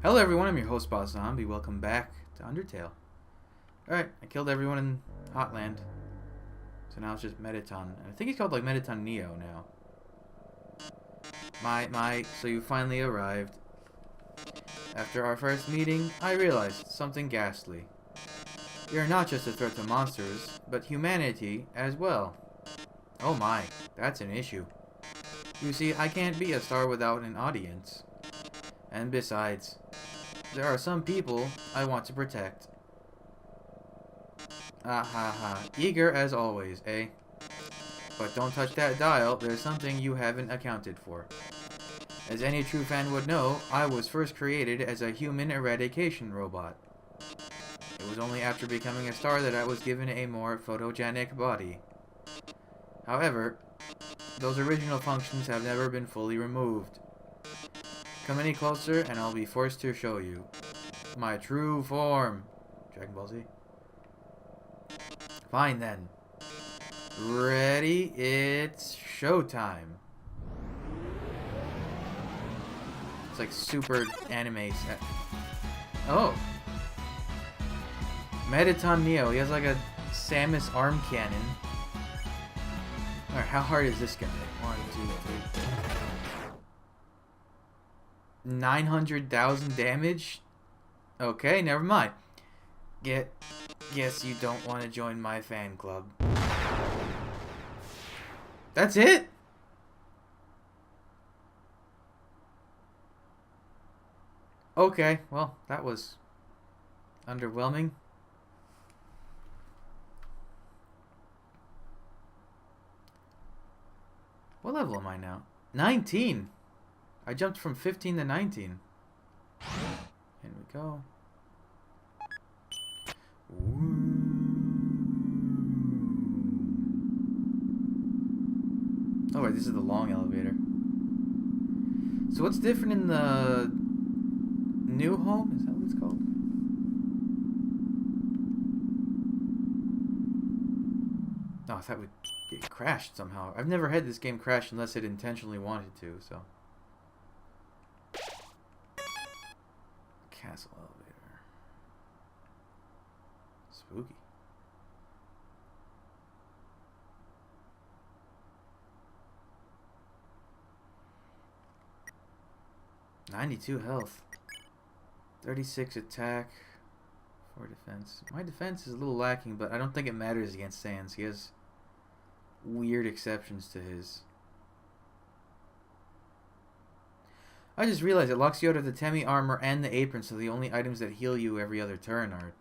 Hello everyone, I'm your host Boss Zombie. Welcome back to Undertale. Alright, I killed everyone in Hotland. So now it's just Mettaton. I think he's called like Mettaton Neo now. So you finally arrived. After our first meeting, I realized something ghastly. You're not just a threat to monsters, but humanity as well. Oh my, that's an issue. You see, I can't be a star without an audience. And besides, there are some people I want to protect. Ah ha ha. Eager as always, eh? But don't touch that dial, there's something you haven't accounted for. As any true fan would know, I was first created as a human eradication robot. It was only after becoming a star that I was given a more photogenic body. However, those original functions have never been fully removed. Come any closer and I'll be forced to show you my true form. Dragon Ball Z. Fine then. Ready? It's showtime. It's like super anime set. Oh. Mettaton Neo. He has like a Samus arm cannon. Alright, how hard is this guy? 1, 2, 3. 900,000 damage? Okay, never mind. Guess you don't want to join my fan club. That's it? Okay, well, that was underwhelming. What level am I now? 19! I jumped from 15 to 19. Here we go. Oh wait, this is the long elevator. So what's different in the new home? Is that what it's called? Oh, I thought it crashed somehow. I've never had this game crash unless it intentionally wanted to, so. Castle elevator. Spooky. $92 health. 36 attack. 4 defense. My defense is a little lacking, but I don't think it matters against Sans. He has weird exceptions to his. I just realized it locks you out of the Temi armor and the apron, so the only items that heal you every other turn are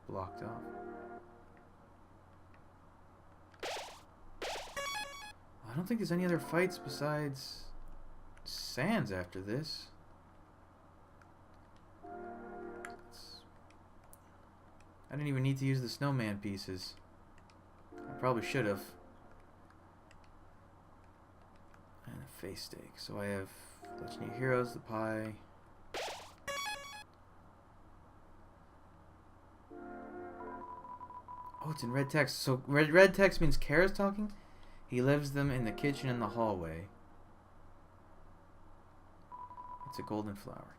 blocked off. I don't think there's any other fights besides Sans after this. I didn't even need to use the snowman pieces. I probably should have. And a face steak. So I have Legendary Heroes, the pie. Oh, it's in red text. So red text means Kara's talking? He lives them in the kitchen and the hallway. It's a golden flower.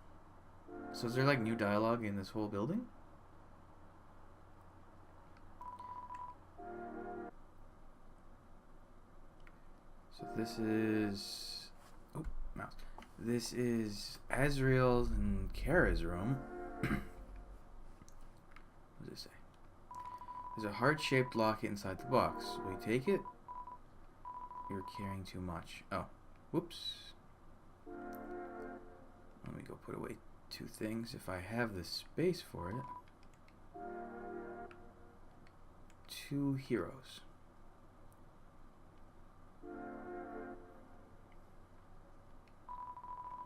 So is there like new dialogue in this whole building? So this is... Oh, mouse. This is Azrael's and Kara's room. What does it say? There's a heart-shaped locket inside the box. Will you take it? You're carrying too much. Oh. Whoops. Let me go put away 2 things if I have the space for it. 2 heroes.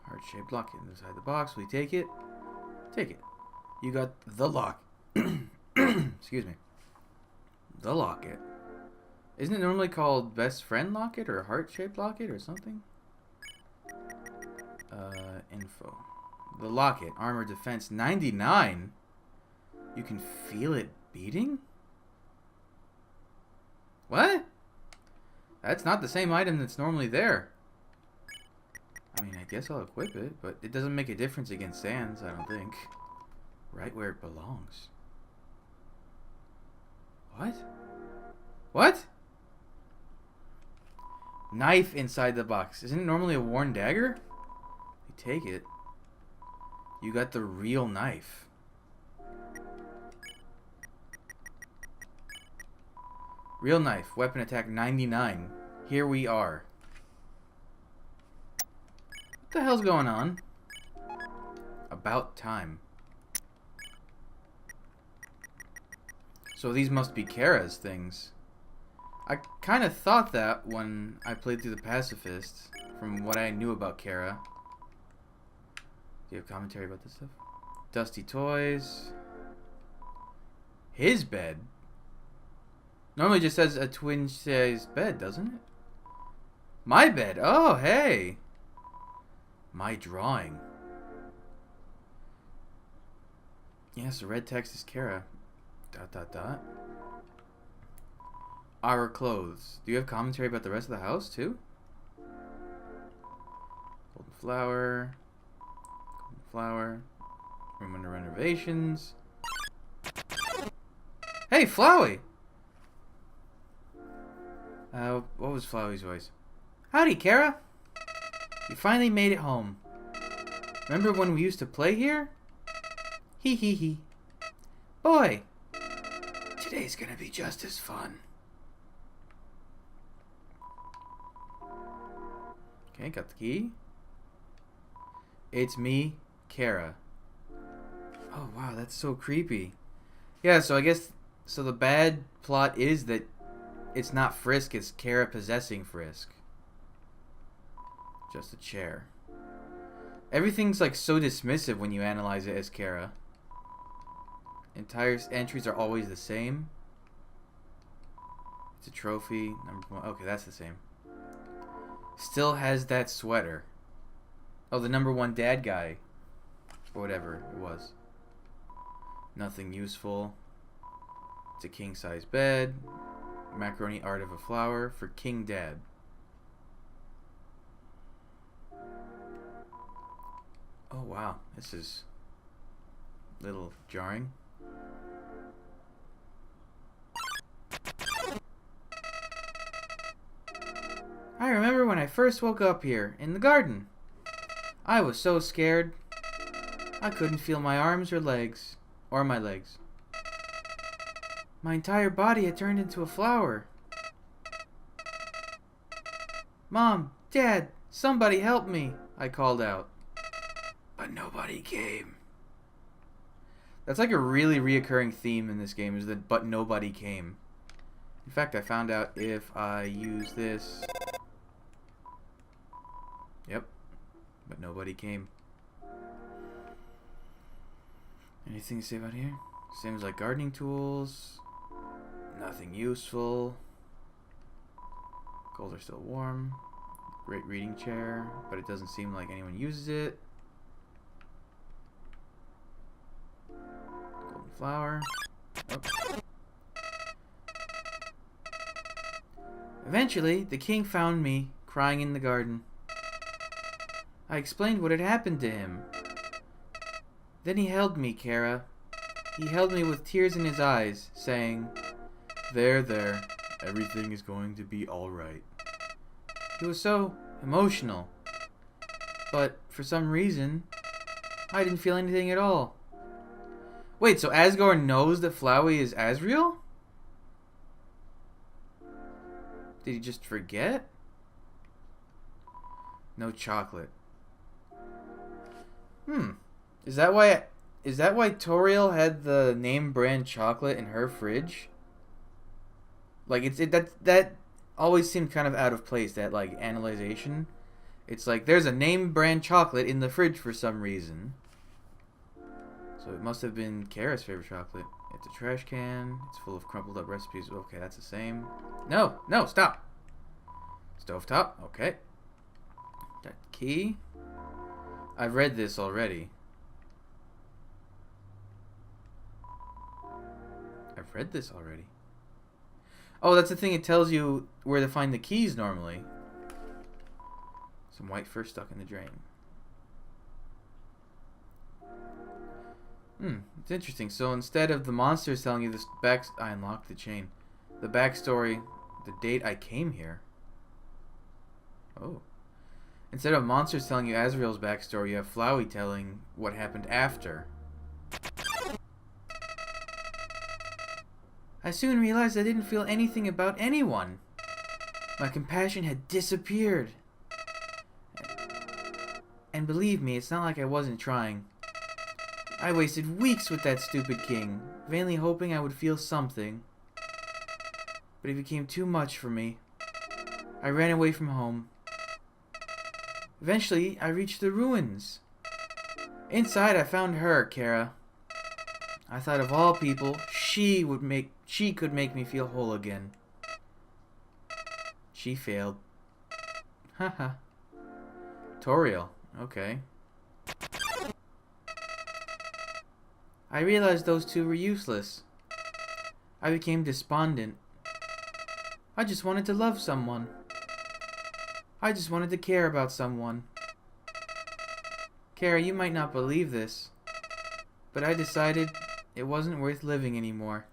Heart-shaped locket inside the box. Will you take it? Take it. You got the lock. Excuse me. The locket. Isn't it normally called best friend locket or heart-shaped locket or something? Info. The locket. Armor defense 99. You can feel it beating? What? That's not the same item that's normally there. I mean, I guess I'll equip it, but it doesn't make a difference against Sans, I don't think. Right where it belongs. What? What? Knife inside the box. Isn't it normally a worn dagger? You take it. You got the real knife. Real knife. Weapon attack 99. Here we are. What the hell's going on? About time. So these must be Kara's things. I kind of thought that when I played through the Pacifists, from what I knew about Kara. Do you have commentary about this stuff? Dusty toys. His bed? Normally just says a twin-sized bed, doesn't it? My bed. Oh, hey. My drawing. Yes, the red text is Kara. ... Our clothes. Do you have commentary about the rest of the house, too? Golden flower. Golden flower. Room under renovations. Hey, Flowey! What was Flowey's voice? Howdy, Kara! You finally made it home. Remember when we used to play here? Hee hee hee. Boy! Today's gonna be just as fun. Okay, got the key. It's me, Kara. Oh, wow, that's so creepy. Yeah, so I guess... So the bad plot is that it's not Frisk, it's Kara possessing Frisk. Just a chair. Everything's like so dismissive when you analyze it as Kara. Entire entries are always the same. It's a trophy. Number 1. Okay, that's the same. Still has that sweater. Oh, the number 1 dad guy. Or whatever it was. Nothing useful. It's a king-size bed. Macaroni art of a flower for King Dad. Oh, wow. This is a little jarring. I remember when I first woke up here, in the garden. I was so scared. I couldn't feel my arms or legs. Or my legs. My entire body had turned into a flower. Mom, Dad, somebody help me, I called out. But nobody came. That's like a really reoccurring theme in this game, is that but nobody came. In fact, I found out if I use this... Yep. But nobody came. Anything to say about here? Seems like gardening tools. Nothing useful. Goals are still warm. Great reading chair, but it doesn't seem like anyone uses it. Golden flower. Oh. Eventually, the king found me, crying in the garden. I explained what had happened to him. Then he held me, Kara. He held me with tears in his eyes, saying, "There, there, everything is going to be alright." He was so emotional. But, for some reason, I didn't feel anything at all. Wait, so Asgore knows that Flowey is Asriel? Did he just forget? No chocolate. Is that why Toriel had the name brand chocolate in her fridge? Like that always seemed kind of out of place, that like analyzation. It's like there's a name brand chocolate in the fridge for some reason. So it must have been Kara's favorite chocolate. It's a trash can. It's full of crumpled up recipes. Okay, that's the same. No, stop. Stovetop. Okay. Got the key. I've read this already. Oh, that's the thing. It tells you where to find the keys normally. Some white fur stuck in the drain. It's interesting. So instead of the monsters telling you this I unlocked the chain. The backstory, the date I came here. Oh. Instead of monsters telling you Azrael's backstory, you have Flowey telling what happened after. I soon realized I didn't feel anything about anyone. My compassion had disappeared. And believe me, it's not like I wasn't trying. I wasted weeks with that stupid king, vainly hoping I would feel something. But it became too much for me. I ran away from home. Eventually, I reached the ruins. Inside, I found her, Kara. I thought of all people, she could make me feel whole again. She failed. Haha. Toriel. Okay. I realized those two were useless. I became despondent. I just wanted to love someone. I just wanted to care about someone. Kara, you might not believe this, but I decided it wasn't worth living anymore.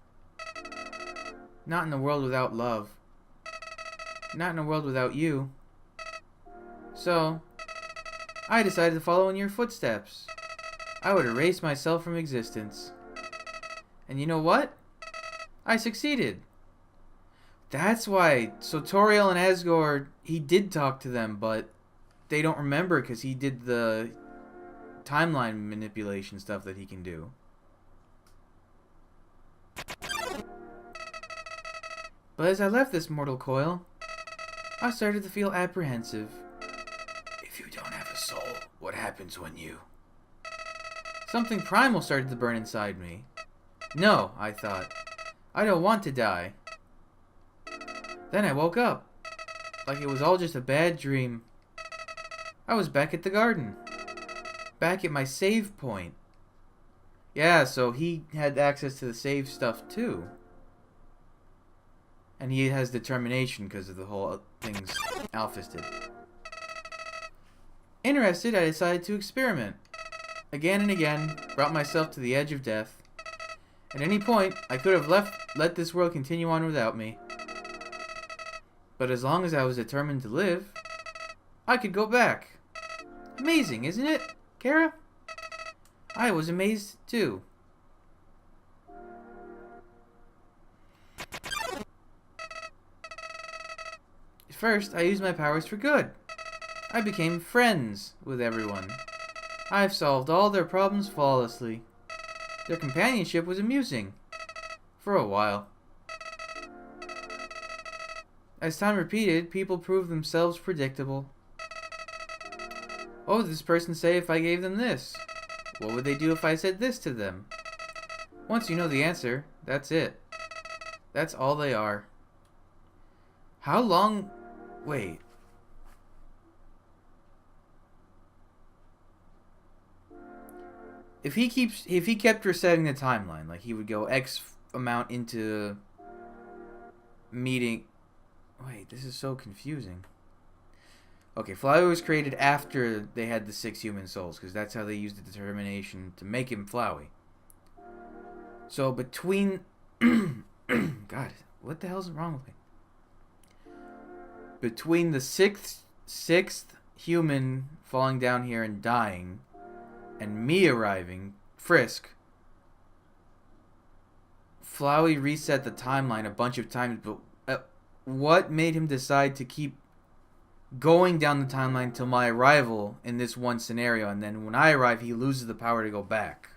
Not in a world without love. Not in a world without you. So, I decided to follow in your footsteps. I would erase myself from existence. And you know what? I succeeded. That's why. So Toriel and Asgore, he did talk to them, but they don't remember because he did the timeline manipulation stuff that he can do. But as I left this mortal coil, I started to feel apprehensive. If you don't have a soul, what happens when you... Something primal started to burn inside me. No, I thought. I don't want to die. Then I woke up. Like it was all just a bad dream. I was back at the garden. Back at my save point. Yeah, so he had access to the save stuff too. And he has determination because of the whole things Alphys did. Interested, I decided to experiment. Again and again, brought myself to the edge of death. At any point, I could have let this world continue on without me. But as long as I was determined to live, I could go back. Amazing, isn't it, Kara? I was amazed, too. At first, I used my powers for good. I became friends with everyone. I've solved all their problems flawlessly. Their companionship was amusing. For a while. As time repeated, people proved themselves predictable. What would this person say if I gave them this? What would they do if I said this to them? Once you know the answer, that's it. That's all they are. How long... Wait. If he kept resetting the timeline, like he would go X amount into meeting... Wait, this is so confusing. Okay, Flowey was created after they had the 6 human souls, because that's how they used the determination to make him Flowey. So between... God, what the hell's wrong with me? Between the sixth human falling down here and dying, and me arriving, Frisk, Flowey reset the timeline a bunch of times, but what made him decide to keep going down the timeline till my arrival in this one scenario, and then when I arrive, he loses the power to go back?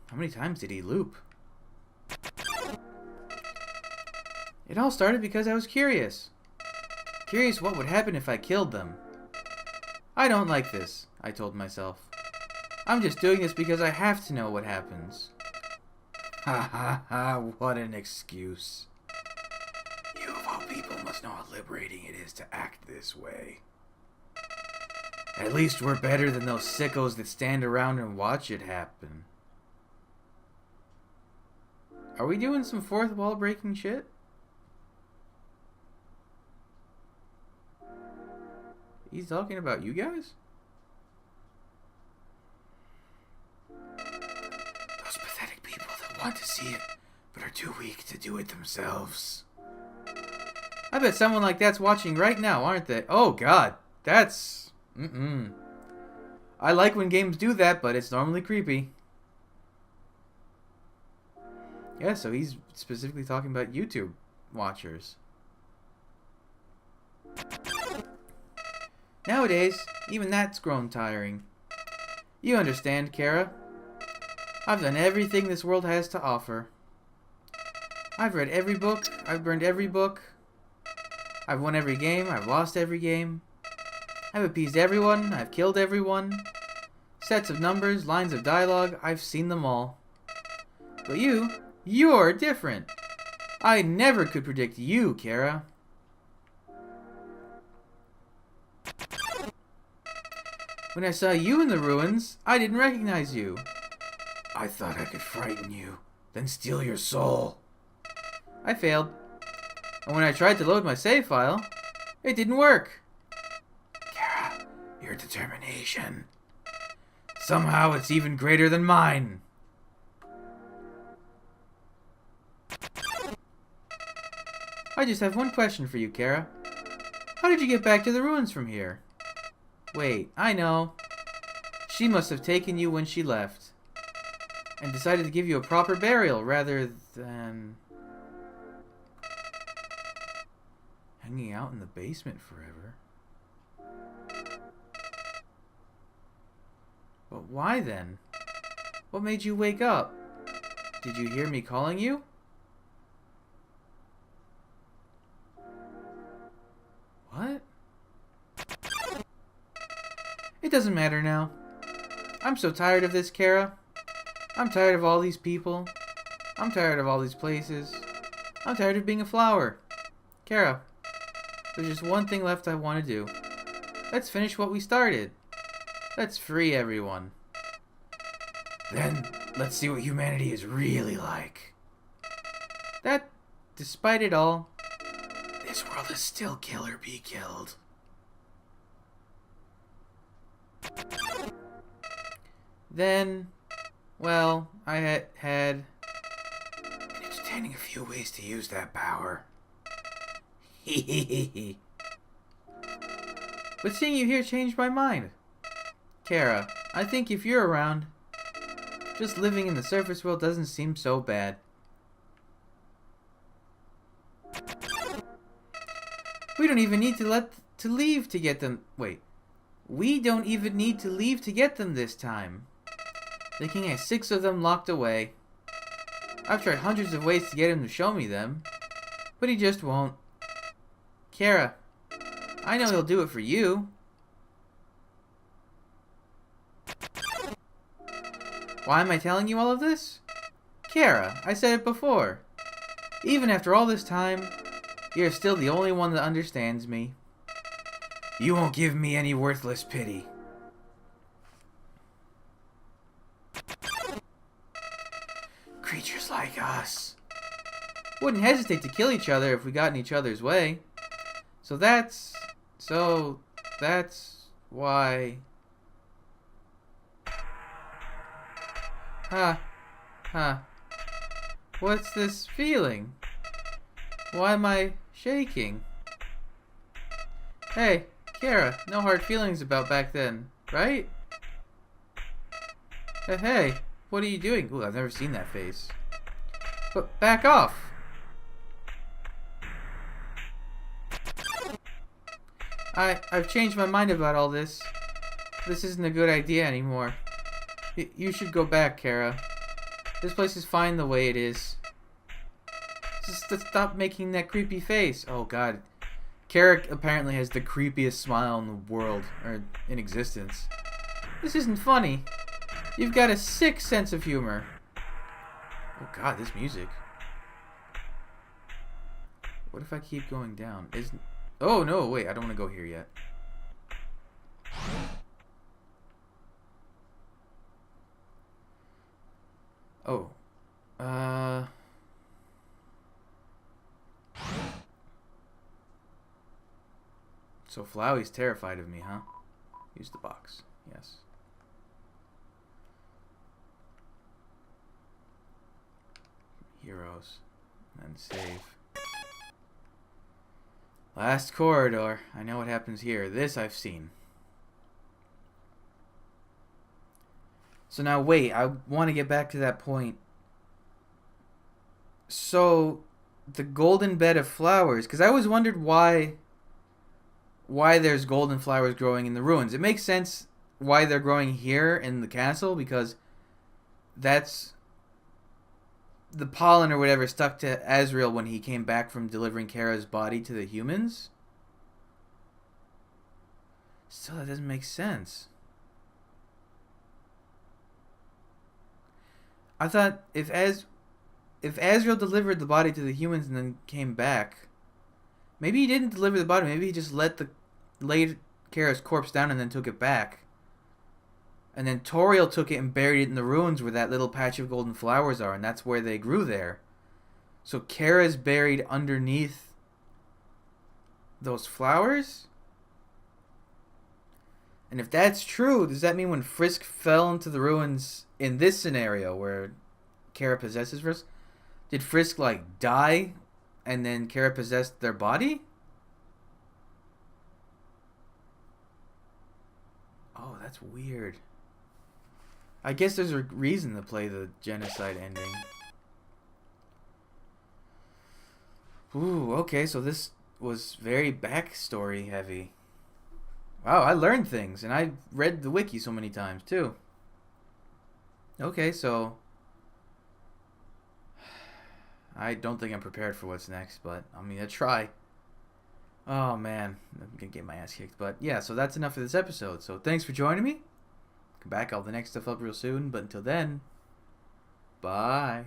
How many times did he loop? It all started because I was curious. Curious what would happen if I killed them. I don't like this, I told myself. I'm just doing this because I have to know what happens. Ha ha ha, what an excuse. You of all people must know how liberating it is to act this way. At least we're better than those sickos that stand around and watch it happen. Are we doing some fourth wall breaking shit? He's talking about you guys? Those pathetic people that want to see it, but are too weak to do it themselves. I bet someone like that's watching right now, aren't they? Oh, God. That's... I like when games do that, but it's normally creepy. Yeah, so he's specifically talking about YouTube watchers. Nowadays, even that's grown tiring. You understand, Kara. I've done everything this world has to offer. I've read every book, I've burned every book, I've won every game, I've lost every game. I've appeased everyone, I've killed everyone. Sets of numbers, lines of dialogue, I've seen them all. But you're different. I never could predict you, Kara. When I saw you in the ruins, I didn't recognize you. I thought I could frighten you, then steal your soul. I failed. And when I tried to load my save file, it didn't work. Kara, your determination. Somehow it's even greater than mine. I just have one question for you, Kara. How did you get back to the ruins from here? Wait, I know. She must have taken you when she left. And decided to give you a proper burial rather than... hanging out in the basement forever. But why then? What made you wake up? Did you hear me calling you? What? It doesn't matter now. I'm so tired of this, Kara. I'm tired of all these people. I'm tired of all these places. I'm tired of being a flower. Kara, there's just one thing left I want to do. Let's finish what we started. Let's free everyone. Then, let's see what humanity is really like. That, despite it all, this world is still kill or be killed. Then, well, I had been entertaining a few ways to use that power. Hehehe. But seeing you here changed my mind. Kara, I think if you're around, just living in the surface world doesn't seem so bad. We don't even need to leave to get them. Wait. We don't even need to leave to get them this time. The king has 6 of them locked away. I've tried hundreds of ways to get him to show me them, but he just won't. Kara, I know he'll do it for you. Why am I telling you all of this? Kara, I said it before. Even after all this time, you're still the only one that understands me. You won't give me any worthless pity. Creatures like us wouldn't hesitate to kill each other if we got in each other's way. So that's why... Huh. What's this feeling? Why am I shaking? Hey, Kara, no hard feelings about back then, right? Hey, what are you doing? Ooh, I've never seen that face. But back off! I've changed my mind about all this. This isn't a good idea anymore. You should go back, Kara. This place is fine the way it is. Just stop making that creepy face. Oh god. Kara apparently has the creepiest smile in the world, or in existence. This isn't funny. You've got a sick sense of humor. Oh god, this music. What if I keep going down? Oh no, wait, I don't want to go here yet. Oh. So Flowey's terrified of me, huh? Use the box. Yes. Heroes. And save. Last corridor. I know what happens here. This I've seen. So now wait, I want to get back to that point. So the golden bed of flowers, because I always wondered why there's golden flowers growing in the ruins. It makes sense why they're growing here in the castle, because that's the pollen or whatever stuck to Azrael when he came back from delivering Kara's body to the humans. Still, that doesn't make sense. I thought if Azrael delivered the body to the humans and then came back, maybe he didn't deliver the body. Maybe he just laid Kara's corpse down and then took it back. And then Toriel took it and buried it in the ruins where that little patch of golden flowers are, and that's where they grew there. So Kara's buried underneath those flowers? And if that's true, does that mean when Frisk fell into the ruins in this scenario where Kara possesses Frisk, did Frisk like die and then Kara possessed their body? Oh, that's weird. I guess there's a reason to play the genocide ending. Ooh, okay, so this was very backstory heavy. Wow, I learned things, and I read the wiki so many times, too. Okay, so I don't think I'm prepared for what's next, but I'm gonna try. Oh, man. I'm gonna get my ass kicked. But, yeah, so that's enough for this episode. So, thanks for joining me. Come back, I'll have the next stuff up real soon. But until then, bye.